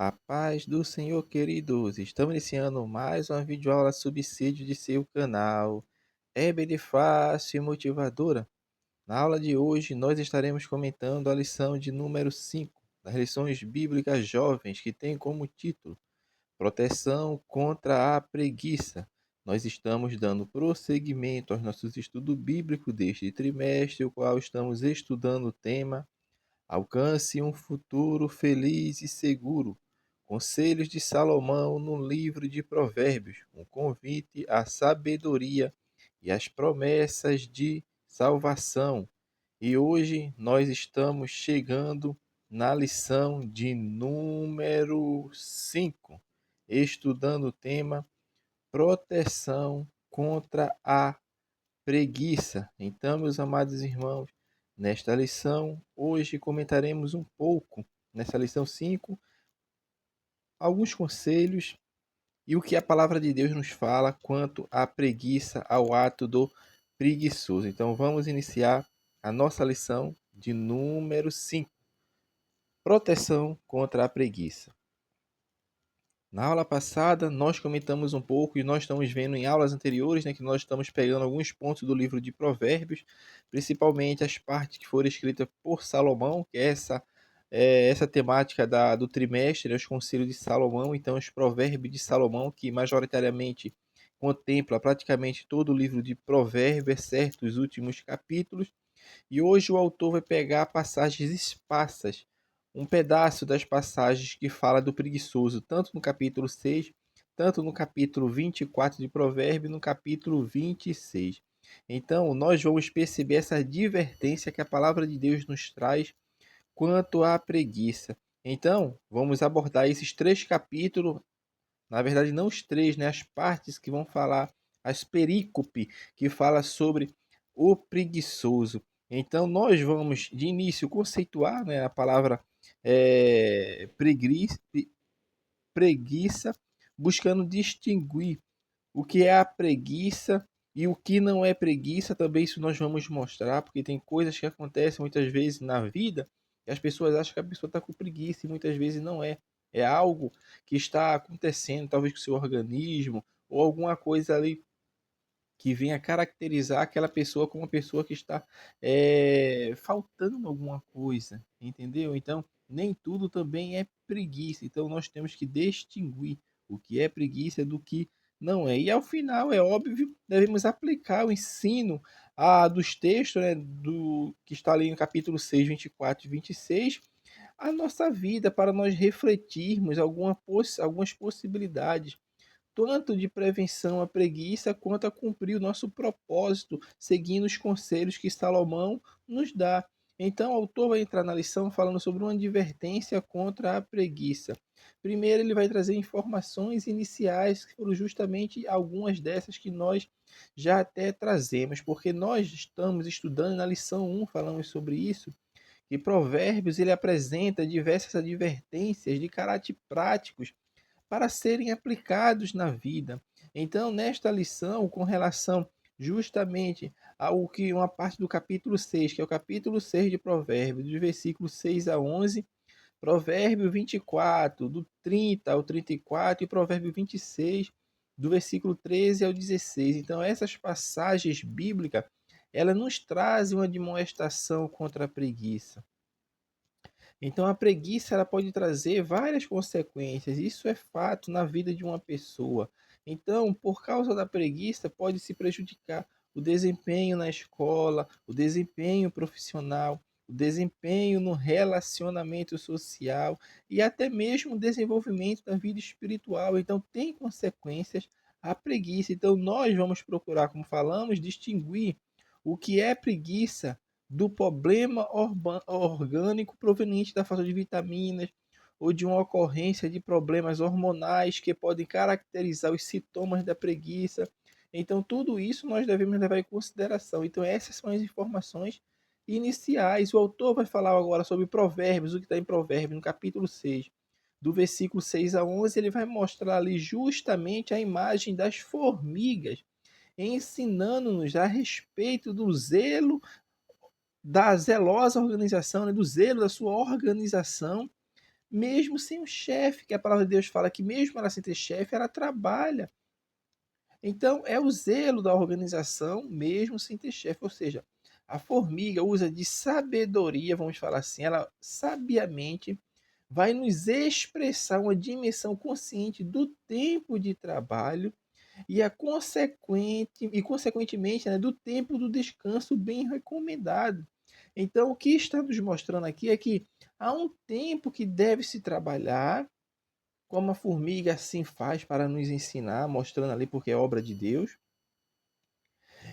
A paz do Senhor, queridos. Estamos iniciando mais uma videoaula subsídio de seu canal EBD Fácil e Motivadora. Na aula de hoje, nós estaremos comentando a lição de número 5 das lições bíblicas jovens, que tem como título Proteção contra a preguiça. Nós estamos dando prosseguimento aos nossos estudos bíblicos deste trimestre, o qual estamos estudando o tema Alcance um futuro feliz e seguro. Conselhos de Salomão no livro de Provérbios, um convite à sabedoria e às promessas de salvação. E hoje nós estamos chegando na lição de número 5, estudando o tema proteção contra a preguiça. Então, meus amados irmãos, nesta lição, hoje comentaremos um pouco, nessa lição 5, alguns conselhos e o que a palavra de Deus nos fala quanto à preguiça, ao ato do preguiçoso. Então, vamos iniciar a nossa lição de número 5, proteção contra a preguiça. Na aula passada, nós comentamos um pouco e nós estamos vendo em aulas anteriores, né, que nós estamos pegando alguns pontos do livro de Provérbios, principalmente as partes que foram escritas por Salomão, que é essa temática do trimestre, né, os conselhos de Salomão, então os Provérbios de Salomão, que majoritariamente contempla praticamente todo o livro de Provérbios, exceto os últimos capítulos. E hoje o autor vai pegar passagens esparsas, um pedaço das passagens que fala do preguiçoso, tanto no capítulo 6, tanto no capítulo 24 de Provérbios e no capítulo 26. Então, nós vamos perceber essa advertência que a palavra de Deus nos traz quanto à preguiça. Então, vamos abordar esses três capítulos, na verdade não os três, né, as partes que vão falar, as perícope, que fala sobre o preguiçoso. Então, nós vamos, de início, conceituar, né, a palavra preguiça, preguiça, buscando distinguir o que é a preguiça e o que não é preguiça. Também isso nós vamos mostrar, porque tem coisas que acontecem muitas vezes na vida e as pessoas acham que a pessoa está com preguiça e muitas vezes não é. É algo que está acontecendo, talvez com o seu organismo, ou alguma coisa ali que venha caracterizar aquela pessoa como uma pessoa que está faltando alguma coisa, entendeu? Então, nem tudo também é preguiça. Então, nós temos que distinguir o que é preguiça do que não é. E ao final, é óbvio, devemos aplicar o ensino dos textos, né, do que está ali no capítulo 6, 24 e 26, a nossa vida, para nós refletirmos algumas possibilidades tanto de prevenção à preguiça quanto a cumprir o nosso propósito, seguindo os conselhos que Salomão nos dá. Então, o autor vai entrar na lição falando sobre uma advertência contra a preguiça. Primeiro, ele vai trazer informações iniciais, que foram justamente algumas dessas que nós já até trazemos, porque nós estamos estudando na lição 1, falamos sobre isso, que Provérbios ele apresenta diversas advertências de caráter práticos para serem aplicados na vida. Então, nesta lição, com relação justamente ao que uma parte do capítulo 6, que é o capítulo 6 de Provérbios, dos versículos 6 a 11, Provérbio 24, do 30 ao 34, e Provérbio 26, do versículo 13 ao 16. Então, essas passagens bíblicas, elas nos trazem uma demonstração contra a preguiça. Então a preguiça ela pode trazer várias consequências, isso é fato na vida de uma pessoa. Então, por causa da preguiça, pode se prejudicar o desempenho na escola, o desempenho profissional, o desempenho no relacionamento social e até mesmo o desenvolvimento da vida espiritual. Então, tem consequências a preguiça. Então, nós vamos procurar, como falamos, distinguir o que é preguiça do problema orgânico proveniente da falta de vitaminas ou de uma ocorrência de problemas hormonais que podem caracterizar os sintomas da preguiça. Então, tudo isso nós devemos levar em consideração. Então, essas são as informações iniciais. O autor vai falar agora sobre Provérbios, o que está em Provérbios, no capítulo 6, do versículo 6 a 11, ele vai mostrar ali justamente a imagem das formigas, ensinando-nos a respeito do zelo da zelosa organização, né, do zelo da sua organização mesmo sem um chefe, que a palavra de Deus fala que mesmo ela sem ter chefe, ela trabalha. Então, é o zelo da organização, mesmo sem ter chefe. Ou seja, a formiga usa de sabedoria, vamos falar assim, ela sabiamente vai nos expressar uma dimensão consciente do tempo de trabalho e consequentemente, né, do tempo do descanso bem recomendado. Então, o que está nos mostrando aqui é que há um tempo que deve se trabalhar, como a formiga assim faz para nos ensinar, mostrando ali porque é obra de Deus,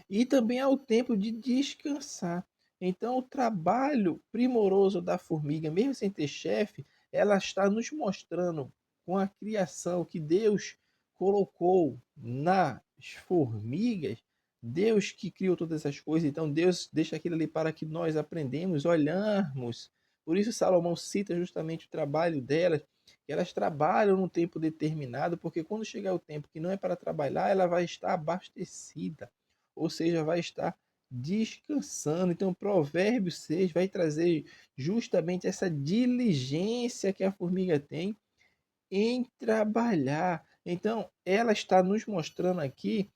e também há o tempo de descansar. Então, o trabalho primoroso da formiga, mesmo sem ter chefe, ela está nos mostrando com a criação que Deus colocou nas formigas, Deus que criou todas essas coisas, então Deus deixa aquilo ali para que nós aprendemos, olharmos. Por isso Salomão cita justamente o trabalho delas, que elas trabalham num tempo determinado, porque quando chegar o tempo que não é para trabalhar, ela vai estar abastecida, ou seja, vai estar descansando. Então, o provérbio 6 vai trazer justamente essa diligência que a formiga tem em trabalhar. Então, ela está nos mostrando aqui,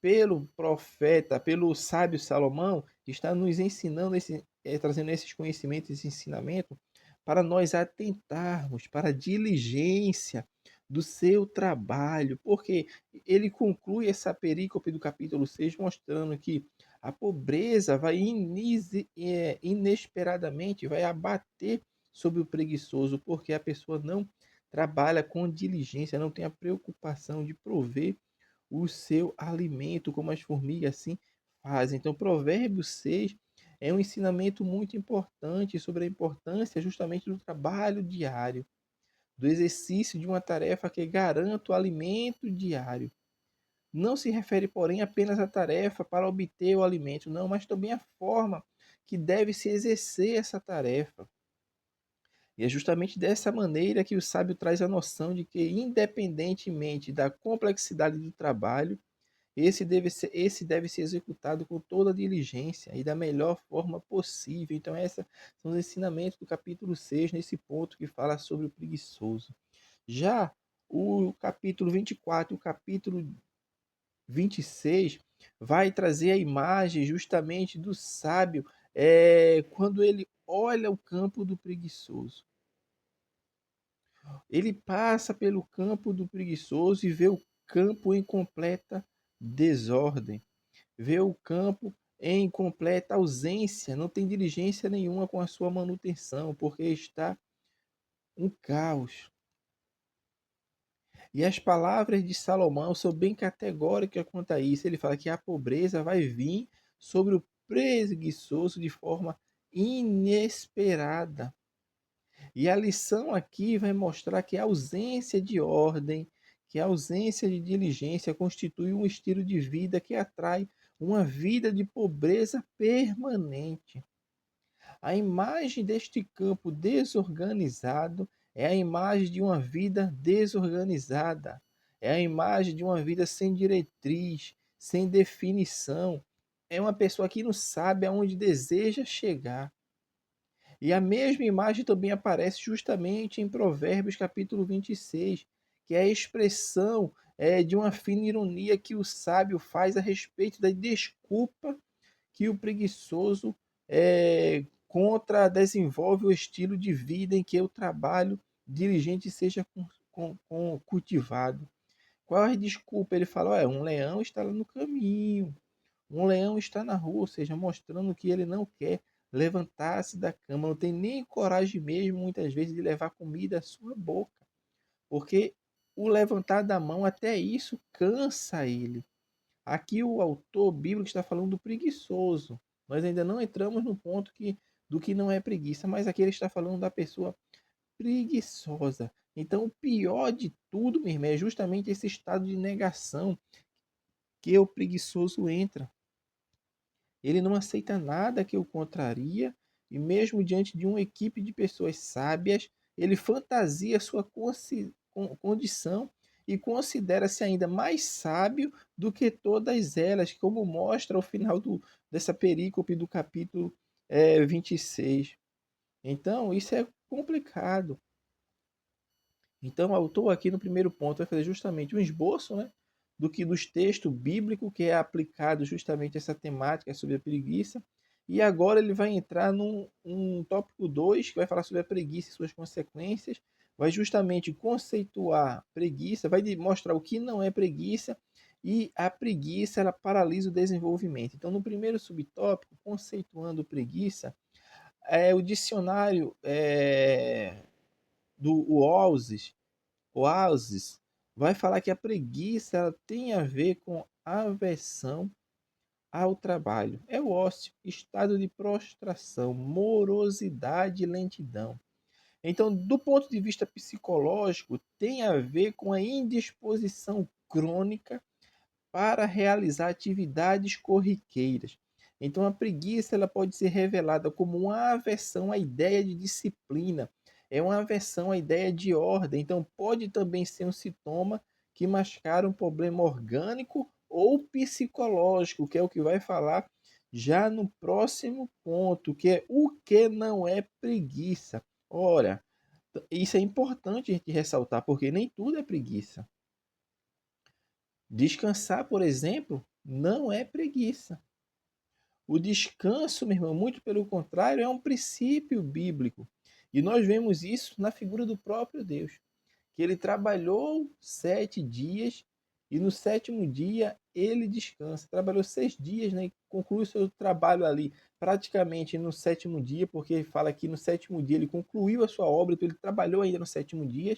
pelo profeta, pelo sábio Salomão, está nos ensinando, trazendo esses conhecimentos, esse ensinamento, para nós atentarmos para a diligência do seu trabalho, porque ele conclui essa perícope do capítulo 6 mostrando que a pobreza vai inesperadamente vai abater sobre o preguiçoso, porque a pessoa não trabalha com diligência, não tem a preocupação de prover o seu alimento, como as formigas assim fazem. Então, Provérbios 6 é um ensinamento muito importante sobre a importância justamente do trabalho diário, do exercício de uma tarefa que garanta o alimento diário. Não se refere, porém, apenas à tarefa para obter o alimento, não, mas também à forma que deve se exercer essa tarefa. E é justamente dessa maneira que o sábio traz a noção de que, independentemente da complexidade do trabalho, esse deve ser executado com toda a diligência e da melhor forma possível. Então, esses são os ensinamentos do capítulo 6 nesse ponto que fala sobre o preguiçoso. Já o capítulo 24 e o capítulo 26 vai trazer a imagem justamente do sábio, quando ele olha o campo do preguiçoso. Ele passa pelo campo do preguiçoso e vê o campo em completa desordem, vê o campo em completa ausência, não tem diligência nenhuma com a sua manutenção, porque está um caos. E as palavras de Salomão são bem categóricas quanto a isso. Ele fala que a pobreza vai vir sobre o preguiçoso de forma inesperada. E a lição aqui vai mostrar que a ausência de ordem, que a ausência de diligência constitui um estilo de vida que atrai uma vida de pobreza permanente. A imagem deste campo desorganizado é a imagem de uma vida desorganizada. É a imagem de uma vida sem diretriz, sem definição. É uma pessoa que não sabe aonde deseja chegar. E a mesma imagem também aparece justamente em Provérbios capítulo 26, que é a expressão de uma fina ironia que o sábio faz a respeito da desculpa que o preguiçoso desenvolve o estilo de vida em que o trabalho diligente seja cultivado. Qual é a desculpa? Ele fala, um leão está lá no caminho, um leão está na rua, ou seja, mostrando que ele não quer levantar-se da cama, não tem nem coragem mesmo, muitas vezes, de levar comida à sua boca, porque o levantar da mão, até isso cansa ele. Aqui o autor bíblico está falando do preguiçoso. Nós ainda não entramos no ponto do que não é preguiça, mas aqui ele está falando da pessoa preguiçosa. Então, o pior de tudo, meu irmão, é justamente esse estado de negação que o preguiçoso entra. Ele não aceita nada que o contraria, e mesmo diante de uma equipe de pessoas sábias, ele fantasia sua condição e considera-se ainda mais sábio do que todas elas, como mostra o final dessa perícope do capítulo 26. Então, isso é complicado. Então, o autor aqui no primeiro ponto vai fazer justamente um esboço, né, dos textos bíblicos que é aplicado justamente essa temática sobre a preguiça. E agora ele vai entrar num tópico 2 que vai falar sobre a preguiça e suas consequências. Vai justamente conceituar preguiça, vai mostrar o que não é preguiça e a preguiça ela paralisa o desenvolvimento. Então, no primeiro subtópico, conceituando preguiça, o dicionário do Oasis vai falar que a preguiça ela tem a ver com aversão ao trabalho. É o ócio, estado de prostração, morosidade e lentidão. Então, do ponto de vista psicológico, tem a ver com a indisposição crônica para realizar atividades corriqueiras. Então, a preguiça ela pode ser revelada como uma aversão à ideia de disciplina, é uma aversão à ideia de ordem. Então, pode também ser um sintoma que mascara um problema orgânico ou psicológico, que é o que vai falar já no próximo ponto, que é o que não é preguiça. Ora, isso é importante a gente ressaltar, porque nem tudo é preguiça. Descansar, por exemplo, não é preguiça. O descanso, meu irmão, muito pelo contrário, é um princípio bíblico. E nós vemos isso na figura do próprio Deus, que ele trabalhou 7 dias e no sétimo dia ele descansa. Trabalhou 6 dias, né, e conclui o seu trabalho ali praticamente no sétimo dia, porque ele fala que no sétimo dia ele concluiu a sua obra, então ele trabalhou ainda no sétimo dia,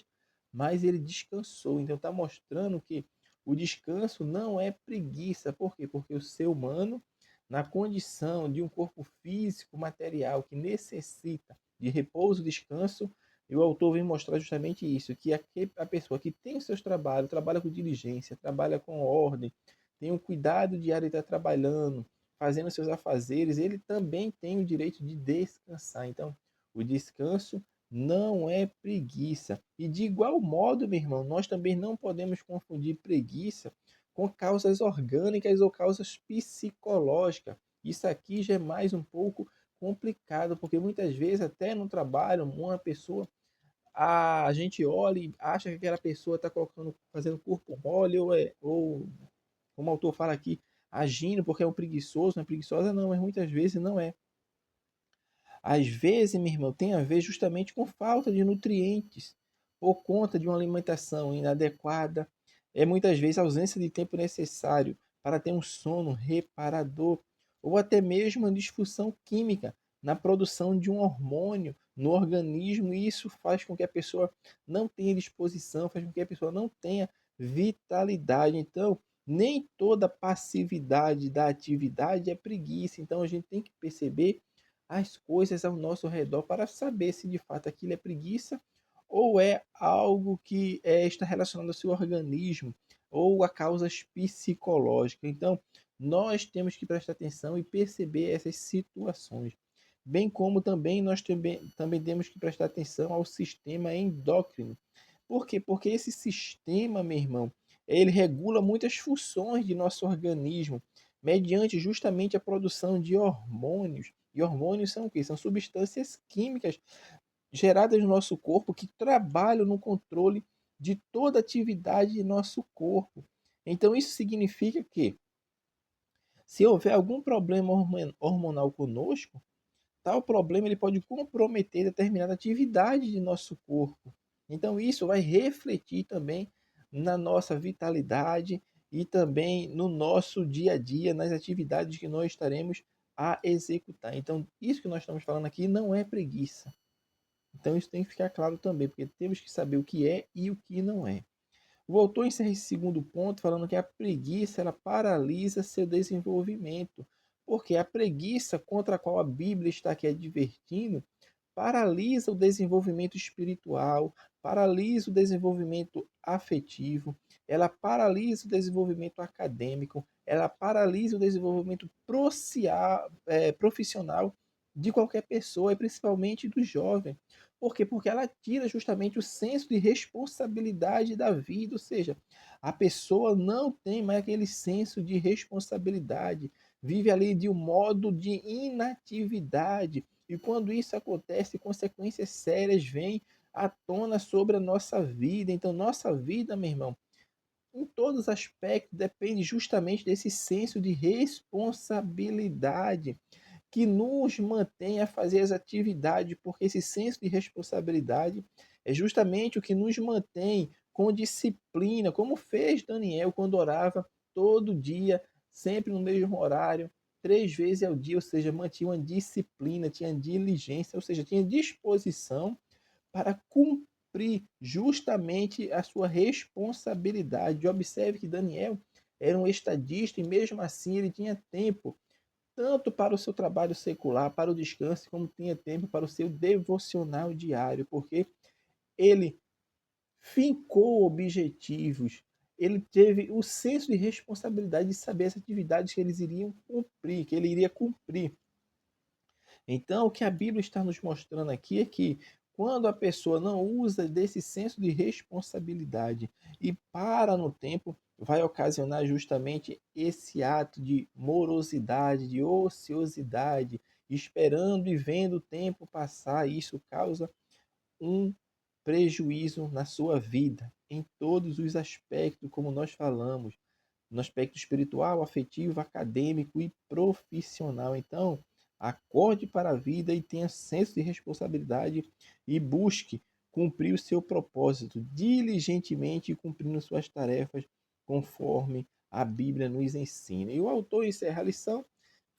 mas ele descansou. Então está mostrando que o descanso não é preguiça. Por quê? Porque o ser humano, na condição de um corpo físico, material, que necessita de repouso, descanso, e o autor vem mostrar justamente isso, que a pessoa que tem os seus trabalhos, trabalha com diligência, trabalha com ordem, tem um cuidado diário de estar trabalhando, fazendo seus afazeres, ele também tem o direito de descansar. Então, o descanso não é preguiça. E de igual modo, meu irmão, nós também não podemos confundir preguiça com causas orgânicas ou causas psicológicas. Isso aqui já é mais um pouco complicado, porque muitas vezes até no trabalho, uma pessoa a gente olha e acha que aquela pessoa está colocando, fazendo corpo mole ou como o autor fala aqui, agindo porque é um preguiçoso, não é preguiçosa, não, mas muitas vezes não é. Às vezes, meu irmão, tem a ver justamente com falta de nutrientes, por conta de uma alimentação inadequada, muitas vezes ausência de tempo necessário para ter um sono reparador, ou até mesmo uma disfunção química na produção de um hormônio no organismo, e isso faz com que a pessoa não tenha disposição, faz com que a pessoa não tenha vitalidade. Então, nem toda passividade da atividade é preguiça. Então, a gente tem que perceber as coisas ao nosso redor para saber se de fato aquilo é preguiça ou é algo que está relacionado ao seu organismo ou a causas psicológicas. Então, nós temos que prestar atenção e perceber essas situações. Bem como também temos que prestar atenção ao sistema endócrino. Por quê? Porque esse sistema, meu irmão, ele regula muitas funções de nosso organismo, mediante justamente a produção de hormônios. E hormônios são o quê? São substâncias químicas geradas no nosso corpo que trabalham no controle de toda atividade de nosso corpo. Então, isso significa que, se houver algum problema hormonal conosco, tal problema ele pode comprometer determinada atividade de nosso corpo. Então, isso vai refletir também na nossa vitalidade e também no nosso dia a dia, nas atividades que nós estaremos a executar. Então, isso que nós estamos falando aqui não é preguiça. Então, isso tem que ficar claro também, porque temos que saber o que é e o que não é. O autor encerra esse segundo ponto falando que a preguiça ela paralisa seu desenvolvimento, porque a preguiça contra a qual a Bíblia está aqui advertindo paralisa o desenvolvimento espiritual, paralisa o desenvolvimento afetivo, ela paralisa o desenvolvimento acadêmico, ela paralisa o desenvolvimento profissional de qualquer pessoa, e principalmente do jovem. Por quê? Porque ela tira justamente o senso de responsabilidade da vida, ou seja, a pessoa não tem mais aquele senso de responsabilidade, vive ali de um modo de inatividade, e quando isso acontece, consequências sérias vêm à tona sobre a nossa vida. Então, nossa vida, meu irmão, em todos os aspectos, depende justamente desse senso de responsabilidade que nos mantém a fazer as atividades, porque esse senso de responsabilidade é justamente o que nos mantém com disciplina, como fez Daniel quando orava todo dia, sempre no mesmo horário, 3 vezes ao dia, ou seja, mantinha uma disciplina, tinha diligência, ou seja, tinha disposição para cumprir justamente a sua responsabilidade. Observe que Daniel era um estadista e mesmo assim ele tinha tempo tanto para o seu trabalho secular, para o descanso, como tinha tempo para o seu devocional diário, porque ele fincou objetivos, ele teve o senso de responsabilidade de saber as atividades que eles iriam cumprir, que ele iria cumprir. Então, o que a Bíblia está nos mostrando aqui é que quando a pessoa não usa desse senso de responsabilidade e para no tempo, vai ocasionar justamente esse ato de morosidade, de ociosidade, esperando e vendo o tempo passar. E isso causa um prejuízo na sua vida, em todos os aspectos, como nós falamos, no aspecto espiritual, afetivo, acadêmico e profissional. Então, acorde para a vida e tenha senso de responsabilidade e busque cumprir o seu propósito diligentemente, cumprindo suas tarefas conforme a Bíblia nos ensina. E o autor encerra a lição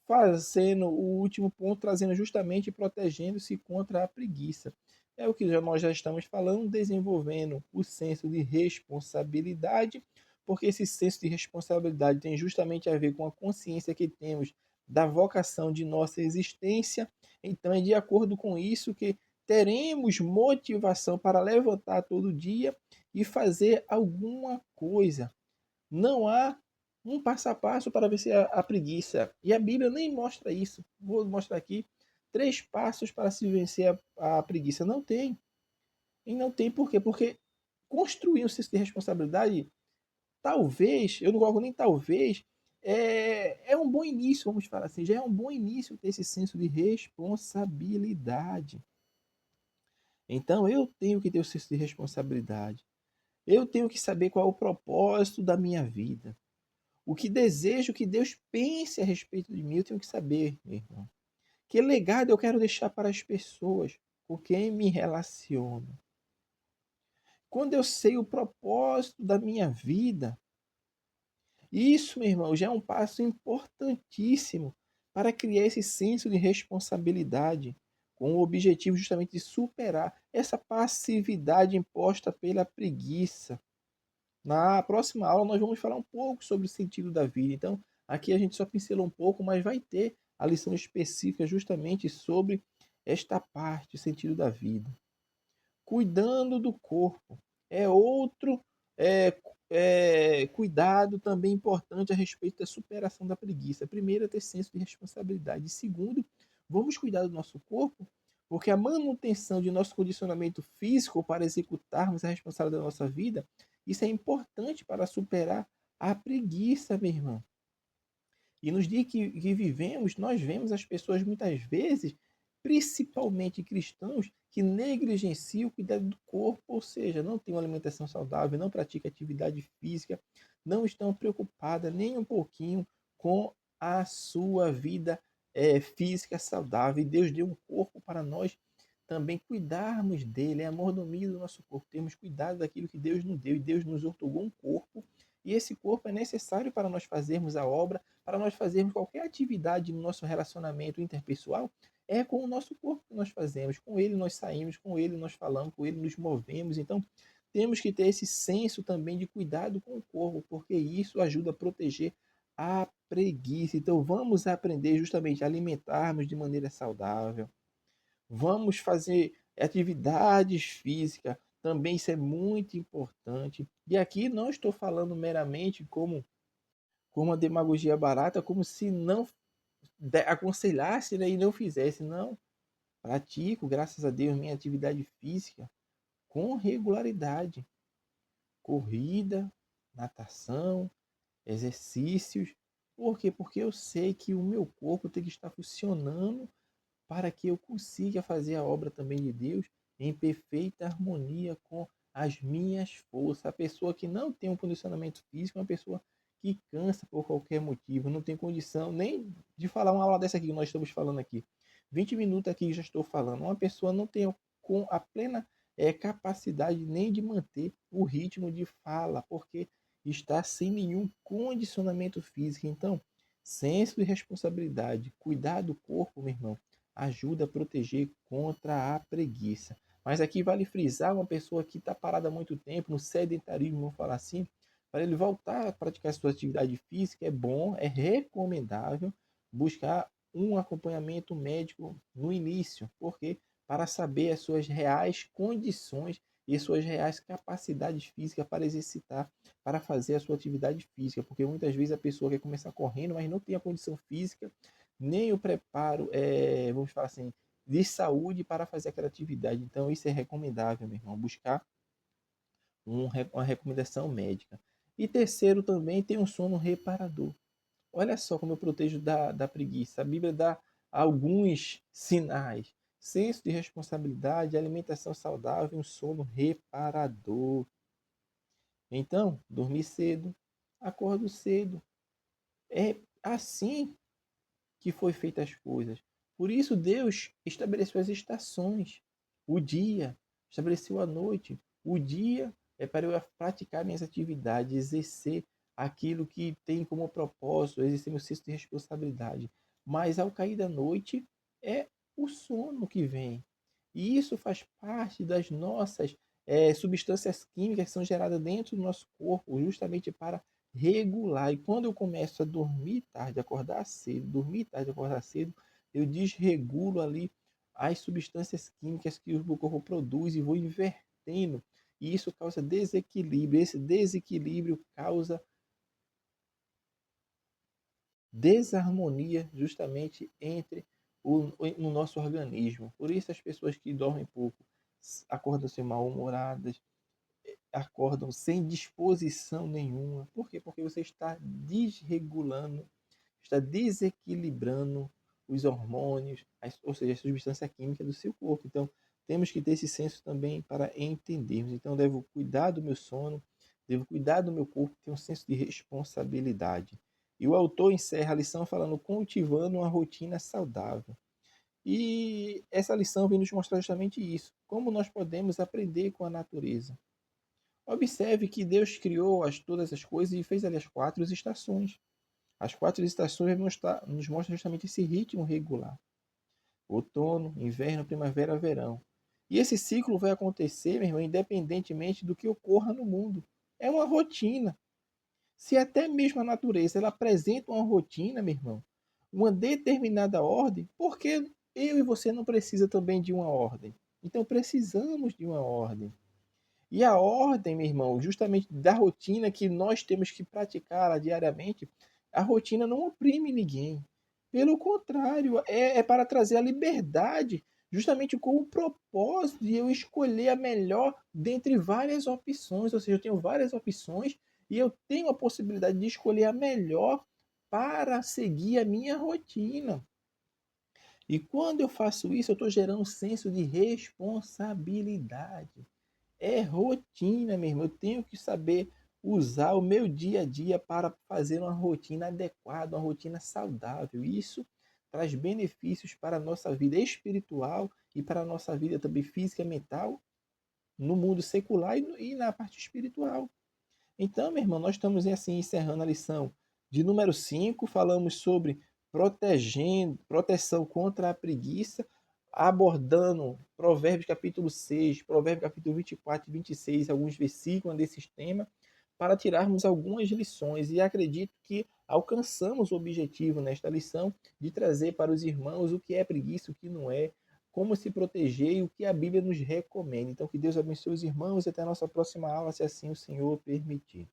fazendo o último ponto, trazendo justamente protegendo-se contra a preguiça. É o que nós já estamos falando, desenvolvendo o senso de responsabilidade, porque esse senso de responsabilidade tem justamente a ver com a consciência que temos da vocação de nossa existência. Então, é de acordo com isso que teremos motivação para levantar todo dia e fazer alguma coisa. Não há um passo a passo para vencer a preguiça. E a Bíblia nem mostra isso. Vou mostrar aqui 3 passos para se vencer a preguiça. Não tem. E não tem por quê? Porque construir um senso de responsabilidade, talvez, eu não coloco nem talvez, é um bom início, vamos falar assim. Já é um bom início ter esse senso de responsabilidade. Então eu tenho que ter o senso de responsabilidade. Eu tenho que saber qual é o propósito da minha vida. O que desejo que Deus pense a respeito de mim, eu tenho que saber, meu irmão. Que legado eu quero deixar para as pessoas com quem me relaciono. Quando eu sei o propósito da minha vida, isso, meu irmão, já é um passo importantíssimo para criar esse senso de responsabilidade, com o objetivo justamente de superar essa passividade imposta pela preguiça. Na próxima aula nós vamos falar um pouco sobre o sentido da vida. Então, aqui a gente só pincelou um pouco, mas vai ter a lição específica justamente sobre esta parte, o sentido da vida. Cuidando do corpo é outro é, cuidado também importante a respeito da superação da preguiça. Primeiro, é ter senso de responsabilidade. Segundo, vamos cuidar do nosso corpo, porque a manutenção de nosso condicionamento físico para executarmos a responsabilidade da nossa vida, isso é importante para superar a preguiça, meu irmão. E nos dias que vivemos, nós vemos as pessoas muitas vezes, principalmente cristãos, que negligenciam o cuidado do corpo, ou seja, não têm uma alimentação saudável, não praticam atividade física, não estão preocupadas nem um pouquinho com a sua vida física saudável. E Deus deu um corpo para nós também cuidarmos dele, é a mordomia do nosso corpo, temos cuidado daquilo que Deus nos deu, e Deus nos outorgou um corpo, e esse corpo é necessário para nós fazermos a obra, para nós fazermos qualquer atividade no nosso relacionamento interpessoal, é com o nosso corpo que nós fazemos, com ele nós saímos, com ele nós falamos, com ele nos movemos. Então, temos que ter esse senso também de cuidado com o corpo, porque isso ajuda a proteger a preguiça. Então, vamos aprender justamente a alimentarmos de maneira saudável. Vamos fazer atividades físicas, também isso é muito importante. E aqui não estou falando meramente como uma demagogia barata, como se não aconselhasse, né, e não fizesse. Não, pratico, graças a Deus, minha atividade física com regularidade. Corrida, natação, exercícios. Por quê? Porque eu sei que o meu corpo tem que estar funcionando para que eu consiga fazer a obra também de Deus em perfeita harmonia com as minhas forças. A pessoa que não tem um condicionamento físico é uma pessoa que cansa por qualquer motivo, não tem condição nem de falar uma aula dessa aqui que nós estamos falando aqui. 20 minutos aqui já estou falando. Uma pessoa não tem com a plena capacidade nem de manter o ritmo de fala, porque está sem nenhum condicionamento físico. Então, senso de responsabilidade, cuidar do corpo, meu irmão, ajuda a proteger contra a preguiça. Mas aqui vale frisar uma pessoa que está parada há muito tempo, no sedentarismo, vamos falar assim, para ele voltar a praticar sua atividade física, é bom, é recomendável buscar um acompanhamento médico no início, porque para saber as suas reais condições e suas reais capacidades físicas para exercitar, para fazer a sua atividade física, porque muitas vezes a pessoa quer começar correndo, mas não tem a condição física, nem o preparo, vamos falar assim, de saúde para fazer aquela atividade. Então, isso é recomendável, meu irmão, buscar uma recomendação médica. E terceiro, também tem um sono reparador. Olha só como eu protejo da preguiça. A Bíblia dá alguns sinais. Senso de responsabilidade, alimentação saudável, um sono reparador. Então, dormir cedo, acordo cedo. É assim que foi feitas as coisas. Por isso Deus estabeleceu as estações, o dia, estabeleceu a noite. O dia é para eu praticar minhas atividades, exercer aquilo que tem como propósito, exercer meu senso de responsabilidade. Mas ao cair da noite é o sono que vem. E isso faz parte das nossas substâncias químicas que são geradas dentro do nosso corpo, justamente para regular. E quando eu começo a dormir tarde, acordar cedo, dormir tarde, acordar cedo, eu desregulo ali as substâncias químicas que o meu corpo produz e vou invertendo. E isso causa desequilíbrio. Esse desequilíbrio causa desarmonia justamente entre no nosso organismo. Por isso as pessoas que dormem pouco acordam-se mal-humoradas, acordam sem disposição nenhuma. Por quê? Porque você está desregulando, está desequilibrando os hormônios, ou seja, a substância química do seu corpo. Então, temos que ter esse senso também para entendermos. Então, devo cuidar do meu sono, devo cuidar do meu corpo, ter um senso de responsabilidade. E o autor encerra a lição falando cultivando uma rotina saudável. E essa lição vem nos mostrar justamente isso, como nós podemos aprender com a natureza. Observe que Deus criou todas as coisas e fez ali as 4 estações. As 4 estações nos mostram justamente esse ritmo regular. Outono, inverno, primavera, verão. E esse ciclo vai acontecer, meu irmão, independentemente do que ocorra no mundo. É uma rotina. Se até mesmo a natureza ela apresenta uma rotina, meu irmão, uma determinada ordem, por que eu e você não precisa também de uma ordem? Então precisamos de uma ordem. E a ordem, meu irmão, justamente da rotina que nós temos que praticar diariamente, a rotina não oprime ninguém. Pelo contrário, é para trazer a liberdade, justamente com o propósito de eu escolher a melhor dentre várias opções. Ou seja, eu tenho várias opções e eu tenho a possibilidade de escolher a melhor para seguir a minha rotina. E quando eu faço isso, eu estou gerando um senso de responsabilidade. É rotina, meu irmão. Eu tenho que saber usar o meu dia a dia para fazer uma rotina adequada, uma rotina saudável. Isso traz benefícios para a nossa vida espiritual e para a nossa vida também física e mental, no mundo secular e na parte espiritual. Então, meu irmão, nós estamos assim encerrando a lição de número 5. Falamos sobre proteção contra a preguiça, abordando Provérbios capítulo 6, Provérbios capítulo 24 e 26, alguns versículos desses temas, para tirarmos algumas lições. E acredito que alcançamos o objetivo nesta lição de trazer para os irmãos o que é preguiça, o que não é, como se proteger e o que a Bíblia nos recomenda. Então, que Deus abençoe os irmãos e até a nossa próxima aula, se assim o Senhor permitir.